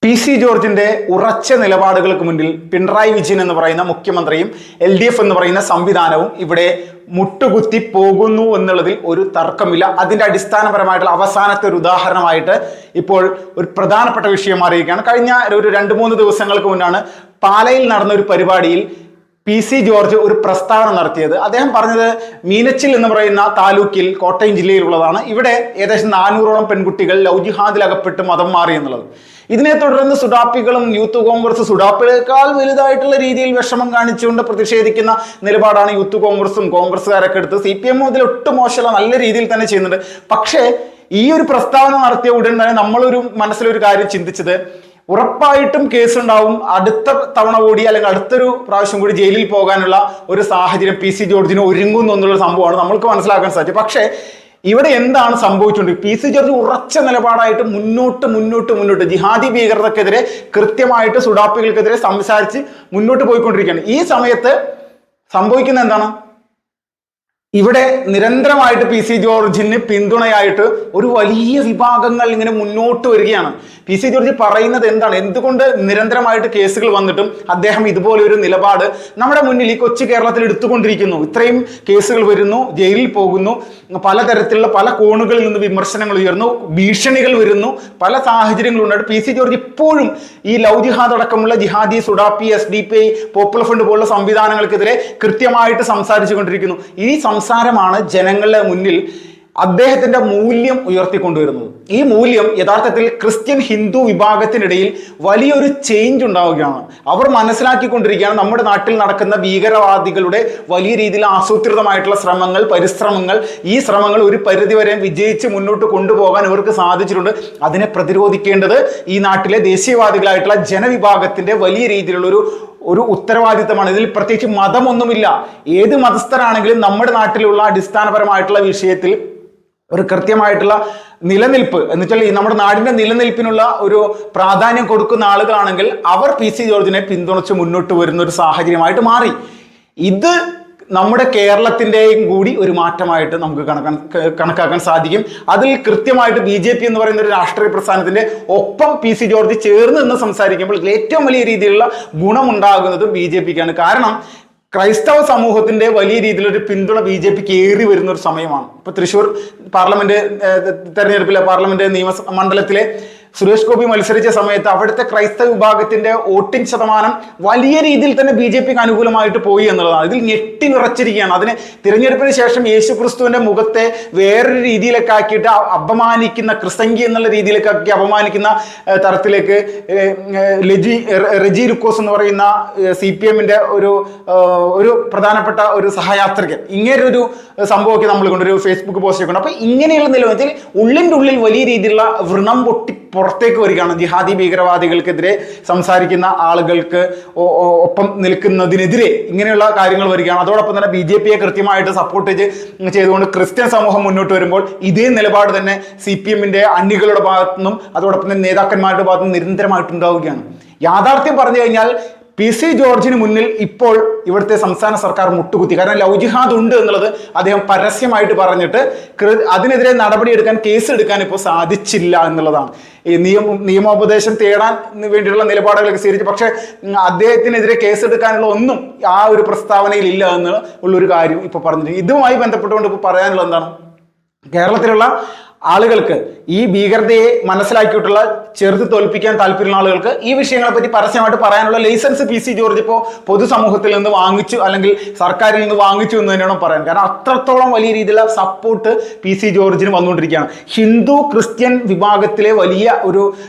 PC ജോർജിന്റെ ഉറച്ച നിലപാടുകൾക്ക് മുന്നിൽ പിണറായി വിജയൻ എന്ന് പറയുന്ന മുഖ്യമന്ത്രിയും LDF എന്ന് പറയുന്ന സംവിധാനവും ഇവിടെ മുട്ടുകുത്തി പോകുന്നു എന്നുള്ളതിൽ ഒരു തർക്കമില്ല. അതിന്റെ അടിസ്ഥാനപരമായിട്ടുള്ള അവസാനത്തെ ഒരു ഉദാഹരണമായിട്ട് ഇപ്പോൾ ഒരു പ്രധാനപ്പെട്ട വിഷയം മാറിയിരിക്കുകയാണ്. കഴിഞ്ഞ ഒരു 2-3 ദിവസങ്ങൾക്ക് മുന്നാണ് പാലയിൽ നടന്ന ഒരു പരിപാടിയിൽ PC ജോർജ് ഒരു പ്രസ്താവന നടത്തിയത്. അദ്ദേഹം പറഞ്ഞത് മീനച്ചിൽ എന്ന് പറയുന്ന താലൂക്കിൽ കോട്ടയം ജില്ലയിലുള്ളതാണ്. ഇവിടെ ഏകദേശം 400ഓളം പെൺകുട്ടികൾ ലവ് ജിഹാദിൽ അകപ്പെട്ട് മതം മാറി എന്നുള്ളത്. ഇതിനെ തുടർന്ന് സുഡാപ്പികളും യൂത്ത് കോൺഗ്രസ് സുഡാപ്പികളേക്കാൾ വലുതായിട്ടുള്ള രീതിയിൽ വിഷമം കാണിച്ചുകൊണ്ട് പ്രതിഷേധിക്കുന്ന നിലപാടാണ് യൂത്ത് കോൺഗ്രസും കോൺഗ്രസ്സുകാരൊക്കെ എടുത്ത്. CPM ഇതിൽ ഒട്ടും മോശമല്ല, നല്ല രീതിയിൽ തന്നെ ചെയ്യുന്നുണ്ട്. പക്ഷേ ഈ ഒരു പ്രസ്താവന നടത്തിയ ഉടൻ തന്നെ നമ്മളൊരു മനസ്സിലൊരു കാര്യം ചിന്തിച്ചത്, ഉറപ്പായിട്ടും കേസുണ്ടാവും, അടുത്ത തവണ കൂടി അല്ലെങ്കിൽ അടുത്തൊരു പ്രാവശ്യം കൂടി ജയിലിൽ പോകാനുള്ള ഒരു സാഹചര്യം PC ജോർജിന് ഒരുങ്ങുന്നു എന്നുള്ള സംഭവമാണ് നമ്മൾക്ക് മനസ്സിലാക്കാൻ സാധിച്ചത്. പക്ഷേ ഇവിടെ എന്താണ് സംഭവിച്ചുകൊണ്ട് PC ജോർജ് ഉറച്ച നിലപാടായിട്ട് മുന്നോട്ട് ജിഹാദി ഭീകരതക്കെതിരെ കൃത്യമായിട്ട് സുഡാപ്പികൾക്കെതിരെ സംസാരിച്ച് മുന്നോട്ട് പോയിക്കൊണ്ടിരിക്കുകയാണ്. ഈ സമയത്ത് സംഭവിക്കുന്ന എന്താണ്? ഇവിടെ നിരന്തരമായിട്ട് PC ജോർജിന് പിന്തുണയായിട്ട് ഒരു വലിയ വിഭാഗങ്ങൾ ഇങ്ങനെ മുന്നോട്ട് വരികയാണ്. PC ജോർജ് പറയുന്നത് എന്താണ്? എന്തുകൊണ്ട് നിരന്തരമായിട്ട് കേസുകൾ വന്നിട്ടും അദ്ദേഹം ഇതുപോലെ ഒരു നിലപാട് നമ്മുടെ മുന്നിൽ ഈ കൊച്ചു കേരളത്തിൽ എടുത്തുകൊണ്ടിരിക്കുന്നു? ഇത്രയും കേസുകൾ വരുന്നു, ജയിലിൽ പോകുന്നു, പലതരത്തിലുള്ള പല കോണുകളിൽ നിന്ന് വിമർശനങ്ങൾ ഉയർന്നു, ഭീഷണികൾ വരുന്നു, പല സാഹചര്യങ്ങളുണ്ടായിട്ട് PC ജോർജ് ഇപ്പോഴും ഈ ലവ് ജിഹാദ് അടക്കമുള്ള ജിഹാദി, സുഡാപ്പി, SDPI, പോപ്പുലർ ഫ്രണ്ട് പോലുള്ള സംവിധാനങ്ങൾക്കെതിരെ കൃത്യമായിട്ട് സംസാരിച്ചു കൊണ്ടിരിക്കുന്നു. ഈ സംസാരമാണ് ജനങ്ങളുടെ മുന്നിൽ അദ്ദേഹത്തിന്റെ മൂല്യം ഉയർത്തിക്കൊണ്ടുവരുന്നത്. ഈ മൂല്യം യഥാർത്ഥത്തിൽ ക്രിസ്ത്യൻ ഹിന്ദു വിഭാഗത്തിനിടയിൽ വലിയൊരു ചേഞ്ച് ഉണ്ടാവുകയാണ്. അവർ മനസ്സിലാക്കിക്കൊണ്ടിരിക്കുകയാണ് നമ്മുടെ നാട്ടിൽ നടക്കുന്ന ഭീകരവാദികളുടെ വലിയ രീതിയിൽ ആസൂത്രിതമായിട്ടുള്ള പരിശ്രമങ്ങൾ, ഈ ശ്രമങ്ങൾ ഒരു പരിധിവരെ വിജയിച്ച് മുന്നോട്ട് കൊണ്ടുപോകാൻ ഇവർക്ക് സാധിച്ചിട്ടുണ്ട്. അതിനെ പ്രതിരോധിക്കേണ്ടത് ഈ നാട്ടിലെ ദേശീയവാദികളായിട്ടുള്ള ജനവിഭാഗത്തിന്റെ വലിയ രീതിയിലുള്ള ഒരു ഉത്തരവാദിത്തമാണ്. ഇതിൽ പ്രത്യേകിച്ച് മതമൊന്നുമില്ല. ഏത് മതസ്ഥരാണെങ്കിലും നമ്മുടെ നാട്ടിലുള്ള അടിസ്ഥാനപരമായിട്ടുള്ള വിഷയത്തിൽ ഒരു കൃത്യമായിട്ടുള്ള നിലനിൽപ്പ് എന്ന് വെച്ചാൽ നമ്മുടെ നാടിന്റെ നിലനിൽപ്പിനുള്ള ഒരു പ്രാധാന്യം കൊടുക്കുന്ന ആളുകളാണെങ്കിൽ അവർ PC ജോർജിനെ പിന്തുണച്ച് മുന്നോട്ട് വരുന്ന ഒരു സാഹചര്യമായിട്ട് മാറി. ഇത് നമ്മുടെ കേരളത്തിൻ്റെയും കൂടി ഒരു മാറ്റമായിട്ട് നമുക്ക് കണക്കാക്കാൻ സാധിക്കും. അതിൽ കൃത്യമായിട്ട് BJP എന്ന് പറയുന്ന ഒരു രാഷ്ട്രീയ പ്രസ്ഥാനത്തിന്റെ ഒപ്പം PC ജോർജ് ചേർന്ന് നിന്ന് സംസാരിക്കുമ്പോൾ ഏറ്റവും വലിയ രീതിയിലുള്ള ഗുണമുണ്ടാകുന്നത് BJPക്കാണ്. കാരണം ക്രൈസ്തവ സമൂഹത്തിന്റെ വലിയ രീതിയിലൊരു പിന്തുണ BJPക്ക് ഏറി വരുന്ന ഒരു സമയമാണ്. ഇപ്പൊ തൃശ്ശൂർ പാർലമെന്റ് തെരഞ്ഞെടുപ്പിലെ പാർലമെന്റ് മണ്ഡലത്തിലെ സുരേഷ് ഗോപി മത്സരിച്ച സമയത്ത് അവിടുത്തെ ക്രൈസ്തവ വിഭാഗത്തിന്റെ വോട്ടിംഗ് ശതമാനം വലിയ രീതിയിൽ തന്നെ BJPക്ക് അനുകൂലമായിട്ട് പോയി എന്നുള്ളതാണ്. ഇതിൽ ഞെട്ടി വിറച്ചിരിക്കുകയാണ്. അതിന് തിരഞ്ഞെടുപ്പിന് ശേഷം യേശു ക്രിസ്തുവിന്റെ മുഖത്തെ വേറൊരു രീതിയിലൊക്കെ ആക്കിയിട്ട് അപമാനിക്കുന്ന, ക്രിസംഗി എന്നുള്ള രീതിയിലൊക്കെ ആക്കി അപമാനിക്കുന്ന തരത്തിലേക്ക് റെജി ലുക്കോസ് എന്ന് പറയുന്ന CPMന്റെ ഒരു പ്രധാനപ്പെട്ട ഒരു സഹയാത്രികൻ, ഇങ്ങനൊരു സംഭവമൊക്കെ നമ്മൾ കൊണ്ടൊരു ഫേസ്ബുക്ക് പോസ്റ്റ് കൊണ്ട്. അപ്പൊ ഇങ്ങനെയുള്ള നിലവിൽ ഉള്ളിൻ്റെ ഉള്ളിൽ വലിയ രീതിയിലുള്ള വ്രണം പൊട്ടി പുറത്തേക്ക് വരികയാണ്. ജിഹാദി ഭീകരവാദികൾക്കെതിരെ സംസാരിക്കുന്ന ആളുകൾക്ക് ഒപ്പം നിൽക്കുന്നതിനെതിരെ ഇങ്ങനെയുള്ള കാര്യങ്ങൾ വരികയാണ്. അതോടൊപ്പം തന്നെ BJPയെ കൃത്യമായിട്ട് സപ്പോർട്ട് ചെയ്തുകൊണ്ട് ക്രിസ്ത്യൻ സമൂഹം മുന്നോട്ട് വരുമ്പോൾ ഇതേ നിലപാട് തന്നെ CPMന്റെ അണികളുടെ ഭാഗത്തുനിന്നും അതോടൊപ്പം തന്നെ നേതാക്കന്മാരുടെ ഭാഗത്തുനിന്നും നിരന്തരമായിട്ടുണ്ടാവുകയാണ്. യാഥാർത്ഥ്യം പറഞ്ഞു കഴിഞ്ഞാൽ PC ജോർജിന് മുന്നിൽ ഇപ്പോൾ ഇവിടുത്തെ സംസ്ഥാന സർക്കാർ മുട്ടുകുത്തി. കാരണം ലവ് ജിഹാദ് ഉണ്ട് എന്നുള്ളത് അദ്ദേഹം പരസ്യമായിട്ട് പറഞ്ഞിട്ട് അതിനെതിരെ നടപടിയെടുക്കാൻ, കേസ് എടുക്കാൻ ഇപ്പോൾ സാധിച്ചില്ല എന്നുള്ളതാണ്. ഈ നിയമോപദേശം തേടാൻ വേണ്ടിയിട്ടുള്ള നിലപാടുകളൊക്കെ സ്വീകരിച്ചു. പക്ഷെ അദ്ദേഹത്തിനെതിരെ കേസെടുക്കാനുള്ള ഒന്നും ആ ഒരു പ്രസ്താവനയിൽ ഇല്ല എന്നുള്ളൊരു കാര്യം ഇപ്പോൾ പറഞ്ഞിട്ടുണ്ട്. ഇതുമായി ബന്ധപ്പെട്ടുകൊണ്ട് ഇപ്പോൾ പറയാനുള്ളത് എന്താണ്? കേരളത്തിലുള്ള ആളുകൾക്ക് ഈ ഭീകരതയെ മനസ്സിലാക്കിയിട്ടുള്ള ചെറുത്ത് തോൽപ്പിക്കാൻ താല്പര്യമുള്ള ആളുകൾക്ക് ഈ വിഷയങ്ങളെ പറ്റി പരസ്യമായിട്ട് പറയാനുള്ള ലൈസൻസ് PC ജോർജ് ഇപ്പോൾ പൊതുസമൂഹത്തിൽ നിന്ന് വാങ്ങിച്ചു, അല്ലെങ്കിൽ സർക്കാരിൽ നിന്ന് വാങ്ങിച്ചു എന്ന് തന്നെയാണ് പറയാൻ. കാരണം അത്രത്തോളം വലിയ രീതിയിലുള്ള സപ്പോർട്ട് PC ജോർജിന് വന്നുകൊണ്ടിരിക്കുകയാണ്. ഹിന്ദു ക്രിസ്ത്യൻ വിഭാഗത്തിലെ വലിയ ഒരു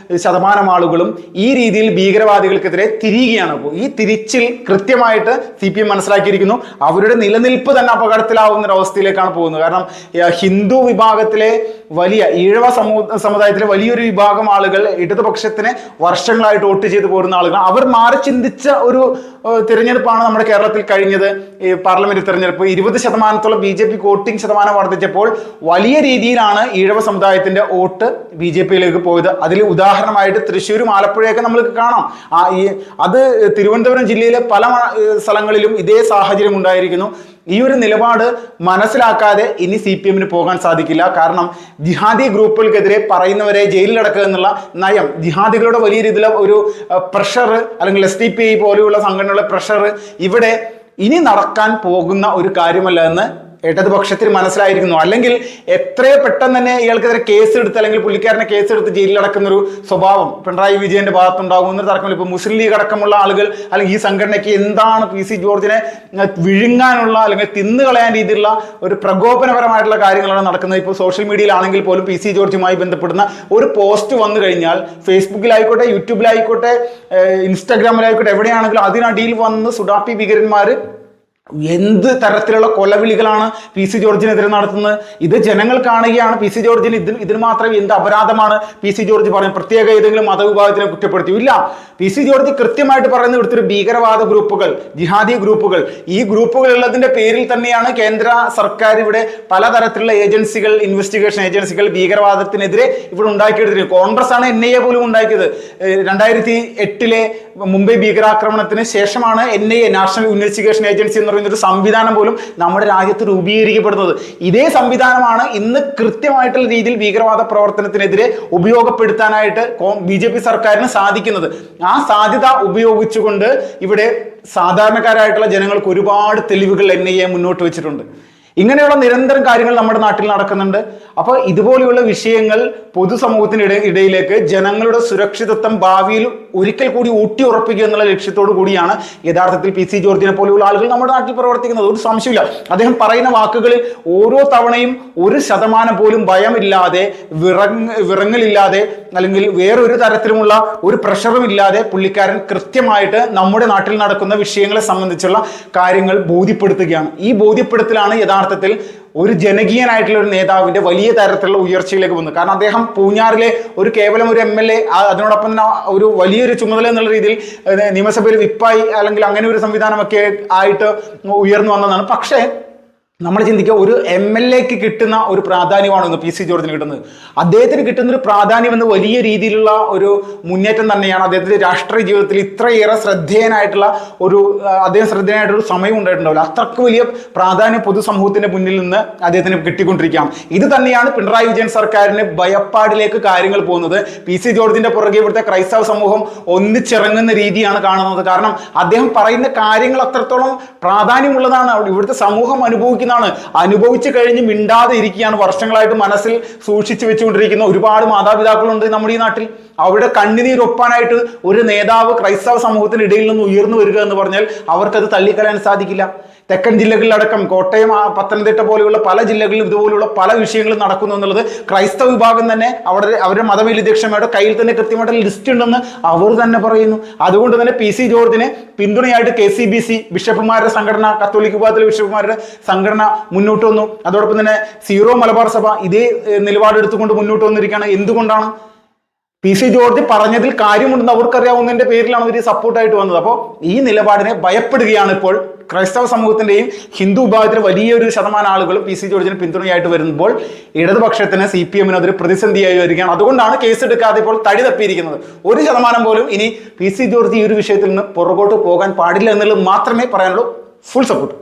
ശതമാനം ആളുകളും ഈ രീതിയിൽ ഭീകരവാദികൾക്കെതിരെ തിരിയുകയാണ്. അപ്പോൾ ഈ തിരിച്ചിൽ കൃത്യമായിട്ട് CPM മനസ്സിലാക്കിയിരിക്കുന്നു. അവരുടെ നിലനിൽപ്പ് തന്നെ അപകടത്തിലാവുന്ന ഒരു അവസ്ഥയിലേക്കാണ് പോകുന്നത്. കാരണം ഹിന്ദു വിഭാഗത്തിലെ വലിയ ഈഴവ സമുദായത്തിലെ വലിയൊരു വിഭാഗം ആളുകൾ ഇടതുപക്ഷത്തിന് വർഷങ്ങളായിട്ട് വോട്ട് ചെയ്ത് പോരുന്ന ആളുകൾ, അവർ മാറി ചിന്തിച്ച ഒരു തിരഞ്ഞെടുപ്പാണ് നമ്മുടെ കേരളത്തിൽ കഴിഞ്ഞത്. ഈ പാർലമെന്റ് തിരഞ്ഞെടുപ്പ് 20% BJPക്ക് വോട്ടിംഗ് ശതമാനം വർദ്ധിച്ചപ്പോൾ വലിയ രീതിയിലാണ് ഈഴവ സമുദായത്തിന്റെ വോട്ട് BJPയിലേക്ക് പോയത്. അതിൽ ഉദാഹരണമായിട്ട് തൃശ്ശൂരും ആലപ്പുഴയൊക്കെ നമ്മൾക്ക് കാണാം. അത് തിരുവനന്തപുരം ജില്ലയിലെ പല സ്ഥലങ്ങളിലും ഇതേ സാഹചര്യം ഉണ്ടായിരിക്കുന്നു. ഈ ഒരു നിലപാട് മനസ്സിലാക്കാതെ ഇനി CPM പോകാൻ സാധിക്കില്ല. കാരണം ജിഹാദി ഗ്രൂപ്പുകൾക്കെതിരെ പറയുന്നവരെ ജയിലിലടക്കുക എന്നുള്ള നയം, ജിഹാദികളുടെ വലിയ രീതിയിലുള്ള ഒരു പ്രഷർ, അല്ലെങ്കിൽ SDPI പോലെയുള്ള സംഘടനകളുടെ പ്രഷർ ഇവിടെ ഇനി നടക്കാൻ പോകുന്ന ഒരു കാര്യമല്ല എന്ന് ഇടതുപക്ഷത്തിന് മനസ്സിലായിരിക്കുന്നു. അല്ലെങ്കിൽ എത്രയോ പെട്ടെന്ന് തന്നെ ഇയാൾക്കെതിരെ കേസ് എടുത്ത്, അല്ലെങ്കിൽ പുള്ളിക്കാരനെ കേസ് എടുത്ത് ജയിലിലടക്കുന്ന ഒരു സ്വഭാവം പിണറായി വിജയന്റെ ഭാഗത്തുണ്ടാകും എന്നൊരു തർക്കമില്ല. ഇപ്പോൾ മുസ്ലിം ലീഗ് അടക്കമുള്ള ആളുകൾ അല്ലെങ്കിൽ ഈ സംഘടനയ്ക്ക് എന്താണ് PC ജോർജിനെ വിഴുങ്ങാനുള്ള അല്ലെങ്കിൽ തിന്നുകളയാൻ രീതിയിലുള്ള ഒരു പ്രകോപനപരമായിട്ടുള്ള കാര്യങ്ങളാണ് നടക്കുന്നത്. ഇപ്പോൾ സോഷ്യൽ മീഡിയയിലാണെങ്കിൽ പോലും PC ജോർജുമായി ബന്ധപ്പെടുന്ന ഒരു പോസ്റ്റ് വന്നു കഴിഞ്ഞാൽ ഫേസ്ബുക്കിലായിക്കോട്ടെ, യൂട്യൂബിലായിക്കോട്ടെ, ഇൻസ്റ്റാഗ്രാമിലായിക്കോട്ടെ, എവിടെയാണെങ്കിലും അതിനടിയിൽ വന്ന് സുഡാപ്പി ഭീകരന്മാർ എന്ത് തരത്തിലുള്ള കൊലവിളികളാണ് PC ജോർജിനെതിരെ നടത്തുന്നത്. ഇത് ജനങ്ങൾ കാണുകയാണ്. PC ജോർജിന് ഇതിന് മാത്രം എന്ത് അപരാധമാണ് PC ജോർജ് പറയും? പ്രത്യേക ഏതെങ്കിലും മതവിഭാഗത്തിനെ കുറ്റപ്പെടുത്തി? ഇല്ല. PC ജോർജ് കൃത്യമായിട്ട് പറയുന്ന ഇവിടുത്തെ ഭീകരവാദ ഗ്രൂപ്പുകൾ, ജിഹാദി ഗ്രൂപ്പുകൾ, ഈ ഗ്രൂപ്പുകൾ ഉള്ളതിന്റെ പേരിൽ തന്നെയാണ് കേന്ദ്ര സർക്കാർ ഇവിടെ പലതരത്തിലുള്ള ഏജൻസികൾ, ഇൻവെസ്റ്റിഗേഷൻ ഏജൻസികൾ ഭീകരവാദത്തിനെതിരെ ഇവിടെ ഉണ്ടാക്കിയെടുത്തിരിക്കുന്നത്. കോൺഗ്രസ് ആണ് NIA പോലും ഉണ്ടാക്കിയത്. 2008 മുംബൈ ഭീകരാക്രമണത്തിന് ശേഷമാണ് NIA, നാഷണൽ ഇൻവെസ്റ്റിഗേഷൻ ഏജൻസി എന്ന് പറയുന്ന ഒരു സംവിധാനം പോലും നമ്മുടെ രാജ്യത്ത് രൂപീകരിക്കപ്പെടുന്നത്. ഇതേ സംവിധാനമാണ് ഇന്ന് കൃത്യമായിട്ടുള്ള രീതിയിൽ ഭീകരവാദ പ്രവർത്തനത്തിനെതിരെ ഉപയോഗപ്പെടുത്താനായിട്ട് BJP സർക്കാരിന് സാധിക്കുന്നത്. ആ സാധ്യത ഉപയോഗിച്ചുകൊണ്ട് ഇവിടെ സാധാരണക്കാരായിട്ടുള്ള ജനങ്ങൾക്ക് ഒരുപാട് തെളിവുകൾ NIA മുന്നോട്ട് വെച്ചിട്ടുണ്ട്. ഇങ്ങനെയുള്ള നിരന്തരം കാര്യങ്ങൾ നമ്മുടെ നാട്ടിൽ നടക്കുന്നുണ്ട്. അപ്പോൾ ഇതുപോലെയുള്ള വിഷയങ്ങൾ പൊതുസമൂഹത്തിന് ഇടയിലേക്ക് ജനങ്ങളുടെ സുരക്ഷിതത്വം ഭാവിയിൽ ഒരിക്കൽ കൂടി ഊട്ടി ഉറപ്പിക്കുക എന്നുള്ള ലക്ഷ്യത്തോടു കൂടിയാണ് യഥാർത്ഥത്തിൽ PC ജോർജിനെ പോലെയുള്ള ആളുകൾ നമ്മുടെ നാട്ടിൽ പ്രവർത്തിക്കുന്നത്. ഒരു സംശയമില്ല. അദ്ദേഹം പറയുന്ന വാക്കുകളിൽ ഓരോ തവണയും 1% പോലും ഭയമില്ലാതെ, വിറങ്ങലില്ലാതെ, അല്ലെങ്കിൽ വേറൊരു തരത്തിലുമുള്ള ഒരു പ്രഷറും ഇല്ലാതെ പുള്ളിക്കാരൻ കൃത്യമായിട്ട് നമ്മുടെ നാട്ടിൽ നടക്കുന്ന വിഷയങ്ങളെ സംബന്ധിച്ചുള്ള കാര്യങ്ങൾ ബോധ്യപ്പെടുത്തുകയാണ്. ഈ ബോധ്യപ്പെടുത്തലാണ് യഥാർത്ഥത്തിൽ ഒരു ജനകീയനായിട്ടുള്ള ഒരു നേതാവിന്റെ വലിയ തരത്തിലുള്ള ഉയർച്ചയിലേക്ക് വന്നു. കാരണം അദ്ദേഹം പൂഞ്ഞാറിലെ കേവലം ഒരു MLA, അതിനോടൊപ്പം തന്നെ ഒരു വലിയൊരു ചുമതല എന്നുള്ള രീതിയിൽ നിയമസഭയിൽ വിപ്പായി അല്ലെങ്കിൽ അങ്ങനെ ഒരു സംവിധാനമൊക്കെ ആയിട്ട് ഉയർന്നു വന്നതാണ്. പക്ഷേ നമ്മൾ ചിന്തിക്കുക, ഒരു MLAക്ക് കിട്ടുന്ന ഒരു പ്രാധാന്യമാണ് PC ജോർജിന് കിട്ടുന്നത്. അദ്ദേഹത്തിന് കിട്ടുന്ന ഒരു പ്രാധാന്യം എന്ന് വലിയ രീതിയിലുള്ള ഒരു മുന്നേറ്റം തന്നെയാണ്. അദ്ദേഹത്തിന്റെ രാഷ്ട്രീയ ജീവിതത്തിൽ ഇത്രയേറെ അദ്ദേഹം ശ്രദ്ധേയനായിട്ടൊരു സമയം ഉണ്ടായിട്ടുണ്ടാവില്ല. അത്രക്ക് വലിയ പ്രാധാന്യം പൊതുസമൂഹത്തിന്റെ മുന്നിൽ നിന്ന് അദ്ദേഹത്തിന് കിട്ടിക്കൊണ്ടിരിക്കുകയാണ്. ഇത് തന്നെയാണ് പിണറായി വിജയൻ സർക്കാരിന് ഭയപ്പാടിലേക്ക് കാര്യങ്ങൾ പോകുന്നത്. PC ജോർജിന്റെ പുറകെ ഇവിടുത്തെ ക്രൈസ്തവ സമൂഹം ഒന്നിച്ചിറങ്ങുന്ന രീതിയാണ് കാണുന്നത്. കാരണം അദ്ദേഹം പറയുന്ന കാര്യങ്ങൾ അത്രത്തോളം പ്രാധാന്യമുള്ളതാണ്. ഇവിടുത്തെ സമൂഹം അനുഭവിച്ചു കഴിഞ്ഞ് മിണ്ടാതെ ഇരിക്കുകയാണ്. വർഷങ്ങളായിട്ട് മനസ്സിൽ സൂക്ഷിച്ചു വെച്ചുകൊണ്ടിരിക്കുന്ന ഒരുപാട് മാതാപിതാക്കളുണ്ട് നമ്മുടെ ഈ നാട്ടിൽ. അവരുടെ കണ്ണുനീരൊപ്പാനായിട്ട് ഒരു നേതാവ് ക്രൈസ്തവ സമൂഹത്തിന് ഇടയിൽ നിന്ന് ഉയർന്നു വരിക എന്ന് പറഞ്ഞാൽ അവർക്കത് തള്ളിക്കളയാൻ സാധിക്കില്ല. തെക്കൻ ജില്ലകളിലടക്കം കോട്ടയം, പത്തനംതിട്ട പോലെയുള്ള പല ജില്ലകളിലും ഇതുപോലുള്ള പല വിഷയങ്ങളും നടക്കുന്നു എന്നുള്ളത് ക്രൈസ്തവ വിഭാഗം തന്നെ അവരുടെ മതമേലധ്യക്ഷന്മാരുടെ കയ്യിൽ തന്നെ കൃത്യമായിട്ട് ലിസ്റ്റ് ഉണ്ടെന്ന് അവർ തന്നെ പറയുന്നു. അതുകൊണ്ട് തന്നെ PC ജോർജിനെ പിന്തുണയായിട്ട് KCBC ബിഷപ്പുമാരുടെ സംഘടന, കത്തോലിക് വിഭാഗത്തിലെ ബിഷപ്പുമാരുടെ സംഘടന മുന്നോട്ട് വന്നു. അതോടൊപ്പം തന്നെ സീറോ മലബാർ സഭ ഇതേ നിലപാടെടുത്തുകൊണ്ട് മുന്നോട്ട് വന്നിരിക്കുകയാണ്. എന്തുകൊണ്ടാണ്? PC ജോർജ് പറഞ്ഞതിൽ കാര്യമുണ്ടെന്ന് അവർക്കറിയാവുന്നതിന്റെ പേരിലാണ് അവർ സപ്പോർട്ടായിട്ട് വന്നത്. അപ്പോൾ ഈ നിലപാടിനെ ഭയപ്പെടുകയാണ് ഇപ്പോൾ ക്രൈസ്തവ സമൂഹത്തിന്റെയും ഹിന്ദു വിഭാഗത്തിലെ വലിയൊരു ശതമാനം ആളുകളും PC ജോർജിന് പിന്തുണയായിട്ട് വരുമ്പോൾ ഇടതുപക്ഷത്തിന് CPM അതൊരു പ്രതിസന്ധിയായി വരികയാണ്. അതുകൊണ്ടാണ് കേസ് എടുക്കാതെ ഇപ്പോൾ തടി തപ്പിയിരിക്കുന്നത്. 1% പോലും ഇനി PC ജോർജ് ഈ ഒരു വിഷയത്തിൽ നിന്ന് പുറകോട്ട് പോകാൻ പാടില്ല എന്നുള്ളത് മാത്രമേ പറയാനുള്ളൂ. Full support.